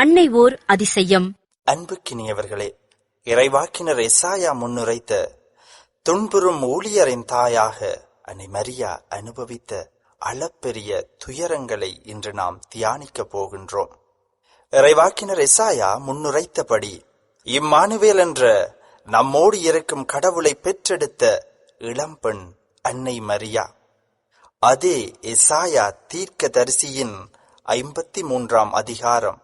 அன்னை ஓர் அதிசயம். அன்புக்கினியவர்களே, இறைவாக்கினர் எசாயா முன்னுரைத்த துன்புறும் ஊழியரின் தாயாக அன்னை மரியா அனுபவித்த அளப்பெரிய துயரங்களை இன்று நாம் தியானிக்கப் போகின்றோம். இறைவாக்கினர் எசாயா முன்னுரைத்தபடி இம்மானுவேல் என்ற நம்மோடு இருக்கும் கடவுளை பெற்றெடுத்த இளம்பெண் அன்னை மரியா. அதே எசாயா தீர்க்கதரிசியின் 53ஆம் அதிகாரம்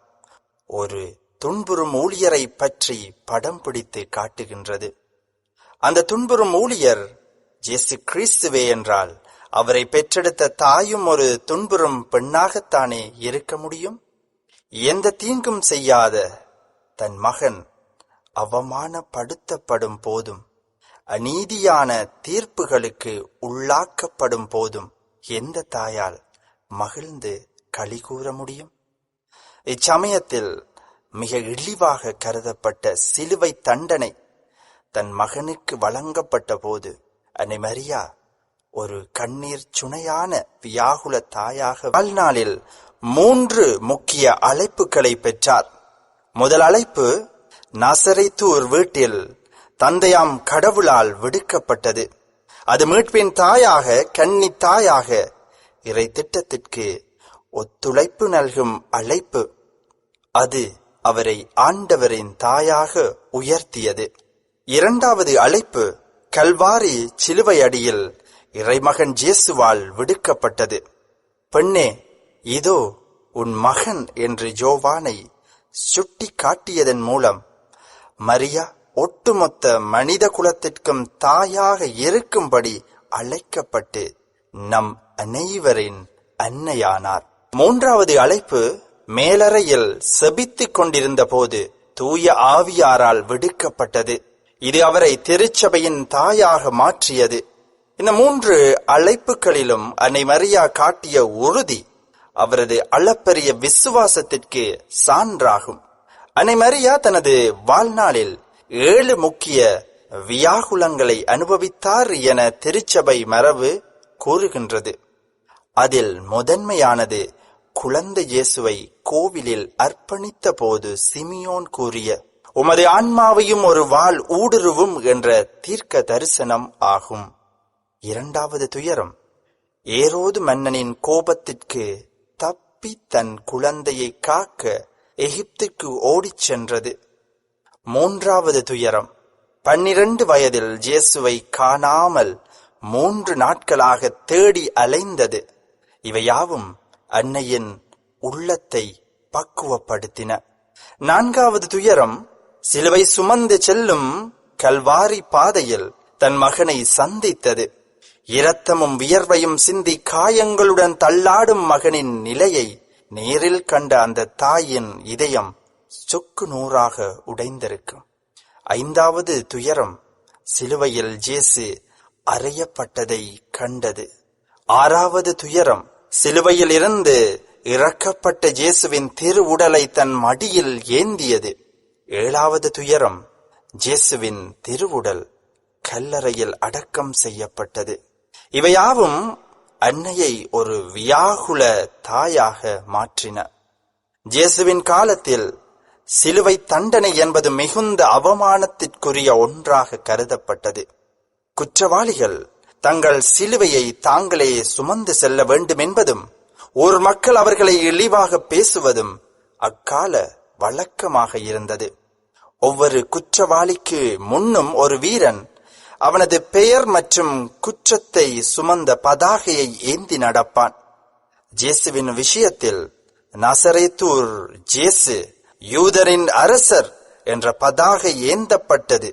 ஒரு துன்புறும் ஊழியரை பற்றி படம் பிடித்து காட்டுகின்றது. அந்த துன்புறும் ஊழியர் இயேசு கிறிஸ்துவே என்றால் அவரை பெற்றெடுத்த தாயும் ஒரு துன்புறும் பெண்ணாகத்தானே இருக்க முடியும்? எந்த தீங்கும் செய்யாத தன் மகன் அவமானப்படுத்தப்படும் போதும், அநீதியான தீர்ப்புகளுக்கு உள்ளாக்கப்படும் போதும் எந்த தாயால் மகிழ்ந்து களி கூற முடியும்? இச்சமயத்தில் மிக இழிவாக கருதப்பட்ட சிலுவை தண்டனை தன் மகனுக்கு வழங்கப்பட்ட போது அன்னை மரியா ஒரு கண்ணீர் சுனையான வியாகுல தாயாக வாழ்நாளில் 3 முக்கிய அழைப்புகளை பெற்றார். முதல் அழைப்பு நாசரேத்தூர் வீட்டில் தந்தையாம் கடவுளால் விடுக்கப்பட்டது. அது மீட்பின் தாயாக, கன்னி தாயாக இறை திட்டத்திற்கு ஒத்துழைப்பு நல்கும் அழைப்பு. அது அவரை ஆண்டவரின் தாயாக உயர்த்தியது. இரண்டாவது அழைப்பு கல்வாரி சிலுவை அடியில் இறைமகன் இயேசுவால் விடுக்கப்பட்டது. பெண்ணே, இதோ உன் மகன் என்று யோவானை சுட்டி காட்டியதன் மூலம் மரியா ஒட்டுமொத்த மனித குலத்திற்கும் தாயாக இருக்கும்படி அழைக்கப்பட்டு நம் அனைவரின் அன்னையானார். மூன்றாவது அழைப்பு மேலறையில் செபித்துக் கொண்டிருந்த போது தூய ஆவியாரால் விடுக்கப்பட்டது. இது அவரை திருச்சபையின் தாயாக மாற்றியது. இந்த 3 அழைப்புகளிலும் அன்னை மரியா காட்டிய உறுதி அவரது அளப்பரிய விசுவாசத்திற்கு சான்றாகும். அன்னை மரியா தனது வாழ்நாளில் 7 முக்கிய வியாகுலங்களை அனுபவித்தார் என திருச்சபை மரபு கூறுகின்றது. அதில் முதன்மையானது குழந்தை இயேசுவை கோவிலில் அர்ப்பணித்த போது சிமியோன் கூறிய உமது ஆன்மாவையும் ஒரு வாள் ஊடுருவும் என்ற தீர்க்க தரிசனம் ஆகும். இரண்டாவது துயரம் ஏரோது மன்னனின் கோபத்திற்கு தப்பி தன் குழந்தையை காக்க எகிப்துக்கு ஓடிச் சென்றது. மூன்றாவது துயரம் 12 வயதில் இயேசுவை காணாமல் 3 நாட்களாக தேடி அலைந்தது. இவையாவும் அன்னையின் உள்ளத்தை பக்குவப்படுத்தின. நான்காவது துயரம் சிலுவை சுமந்து செல்லும் கல்வாரி பாதையில் தன் மகனை சந்தித்தது. இரத்தமும் வியர்வையும் சிந்தி காயங்களுடன் தள்ளாடும் மகனின் நிலையை நேரில் கண்ட அந்த தாயின் இதயம் சொக்கு நூறாக உடைந்திருக்கும். ஐந்தாவது துயரம் சிலுவையில் இயேசு அறையப்பட்டதை கண்டது. ஆறாவது துயரம் சிலுவையில் இருந்து இறக்கப்பட்ட இயேசுவின் திருவுடலை தன் மடியில் ஏந்தியது. ஏழாவது துயரம் இயேசுவின் திருவுடல் கல்லறையில் அடக்கம் செய்யப்பட்டது. இவையாவும் அன்னையை ஒரு வியாகுல தாயாக மாற்றின. இயேசுவின் காலத்தில் சிலுவை தண்டனை என்பது மிகுந்த அவமானத்திற்குரிய ஒன்றாக கருதப்பட்டது. குற்றவாளிகள் தங்கள் சிலுவையை தாங்களே சுமந்து செல்ல வேண்டும் என்பதும், ஒரு மக்கள் அவர்களை இழிவாக பேசுவதும் அக்கால வழக்கமாக இருந்தது. ஒவ்வொரு குற்றவாளிக்கு முன்னும் ஒரு வீரன் அவனது பெயர் மற்றும் குற்றத்தை சுமந்த பதாகையை ஏந்தி நடப்பான். இயேசுவின் விஷயத்தில் நாசரேத்தூர் இயேசு யூதரின் அரசர் என்ற பதாகை ஏந்தப்பட்டது.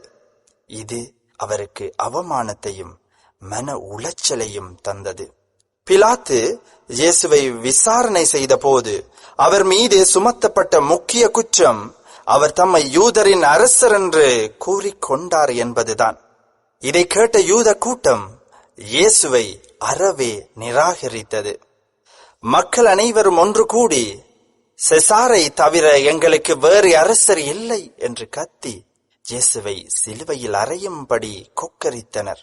இது அவருக்கு அவமானத்தையும் மன உளைச்சலையும் தந்தது. பிலாத்து இயேசுவை விசாரணை செய்த போது அவர் மீது சுமத்தப்பட்ட முக்கிய குற்றம் அவர் தம்மை யூதரின் அரசர் என்று கூறிக்கொண்டார் என்பதுதான். இதை கேட்ட யூத கூட்டம் இயேசுவை அறவே நிராகரித்தது. மக்கள் அனைவரும் ஒன்று கூடி செசாரை தவிர எங்களுக்கு வேறு அரசர் இல்லை என்று கத்தி இயேசுவை சிலுவையில் அறையும்படி கொக்கரித்தனர்.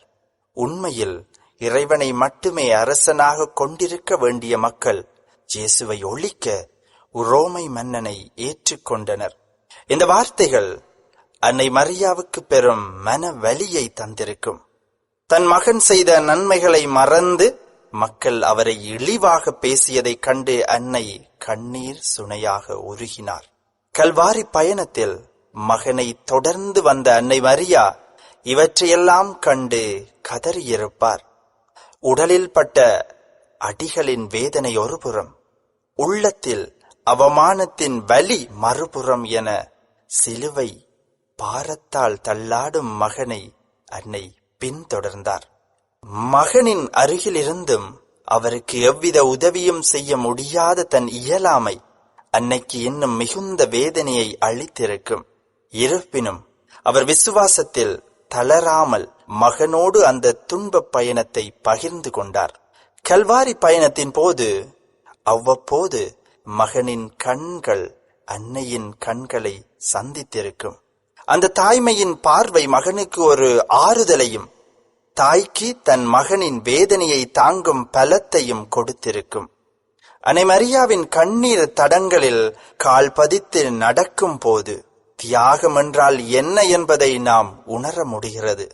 உண்மையில் இறைவனை மட்டுமே அரசனாக கொண்டிருக்க வேண்டிய மக்கள் இயேசுவை ஒழிக்க ரோமை மன்னனை ஏற்றுக்கொண்டனர். இந்த வார்த்தைகள் அன்னை மரியாவுக்கு பெரும் மன வலியை தந்திருக்கும். தன் மகன் செய்த நன்மைகளை மறந்து மக்கள் அவரை இழிவாக பேசியதைக் கண்டு அன்னை கண்ணீர் சுனையாக உருகினார். கல்வாரி பயணத்தில் மகனை தொடர்ந்து வந்த அன்னை மரியா இவற்றையெல்லாம் கண்டு கதறியிருப்பார். உடலில் பட்ட அடிகளின் வேதனை ஒருபுறம், உள்ளத்தில் அவமானத்தின் வலி மறுபுறம் என சிலுவை பாரத்தால் தள்ளாடும் மகனை அன்னை பின்தொடர்ந்தார். மகனின் அருகிலிருந்தும் அவருக்கு எவ்வித உதவியும் செய்ய முடியாத தன் இயலாமை அன்னைக்கு இன்னும் மிகுந்த வேதனையை அளித்திருக்கும். இருப்பினும் அவர் விசுவாசத்தில் தளராமல் மகனோடு அந்த துன்பப் பயணத்தை பகிர்ந்து கொண்டார். கல்வாரி பயணத்தின் போது அவ்வப்போது மகனின் கண்கள் அன்னையின் கண்களை சந்தித்திருக்கும். அந்த தாய்மையின் பார்வை மகனுக்கு ஒரு ஆறுதலையும் தாய்க்கு தன் மகனின் வேதனையை தாங்கும் பலத்தையும் கொடுத்திருக்கும். அன்னை மரியாவின் கண்ணீர் தடங்களில் கால் பதித்து நடக்கும் போது தியாகம் என்றால் என்ன என்பதை நாம் உணர முடிகிறது.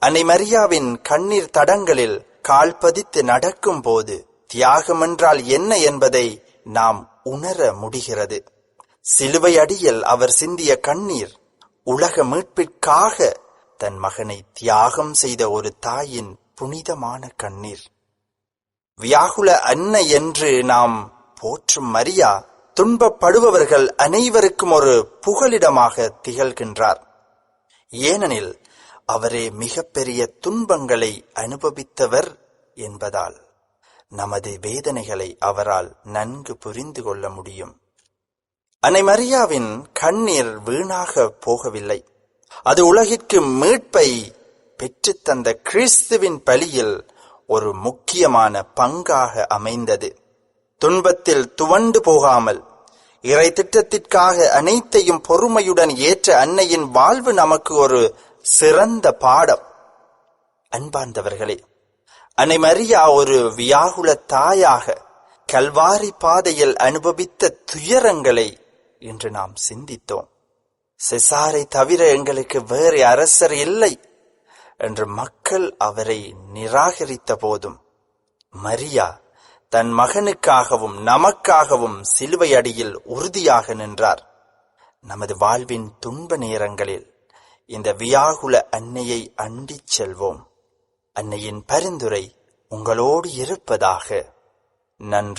அன்னை மரியாவின் கண்ணீர் தடங்களில் கால் பதித்து நடக்கும் போது தியாகம் என்றால் என்ன என்பதை நாம் உணர முடிகிறது. சிலுவை அடியில் அவர் சிந்திய கண்ணீர் உலக மீட்பிற்காக தன் மகனை தியாகம் செய்த ஒரு தாயின் புனிதமான கண்ணீர். வியாகுல அன்னை என்று நாம் போற்றும் மரியா துன்பப்படுபவர்கள் அனைவருக்கும் ஒரு புகலிடமாக திகழ்கின்றார். ஏனெனில் அவரே மிகப்பெரிய துன்பங்களை அனுபவித்தவர் என்பதால் நமது வேதனைகளை அவரால் நன்கு புரிந்து கொள்ள முடியும். அன்னை மரியாவின் கண்ணீர் வீணாக போகவில்லை. அது உலகிற்கு மீட்பை பெற்றுத்தந்த கிறிஸ்துவின் பலியில் ஒரு முக்கியமான பங்காக அமைந்தது. துன்பத்தில் துவண்டு போகாமல் இறை திட்டத்திற்காக அனைத்தையும் பொறுமையுடன் ஏற்ற அன்னையின் வாழ்வு நமக்கு ஒரு சிறந்த பாடம். அன்பார்ந்தவர்களே, அன்னை மரியா ஒரு வியாகுல தாயாக கல்வாரி பாதையில் அனுபவித்த துயரங்களை இன்று நாம் சிந்தித்தோம். செசாரை தவிர எங்களுக்கு வேறு அரசர் இல்லை என்று மக்கள் அவரை நிராகரித்த போதும் மரியா தன் மகனுக்காகவும் நமக்காகவும் சிலுவை அடியில் உறுதியாக நின்றார். நமது வாழ்வின் துன்ப நேரங்களில் இந்த வியாகுல அன்னையை அண்டிச் செல்வோம். அன்னையின் பரிந்துரை உங்களோடு இருப்பதாக. நன்றி.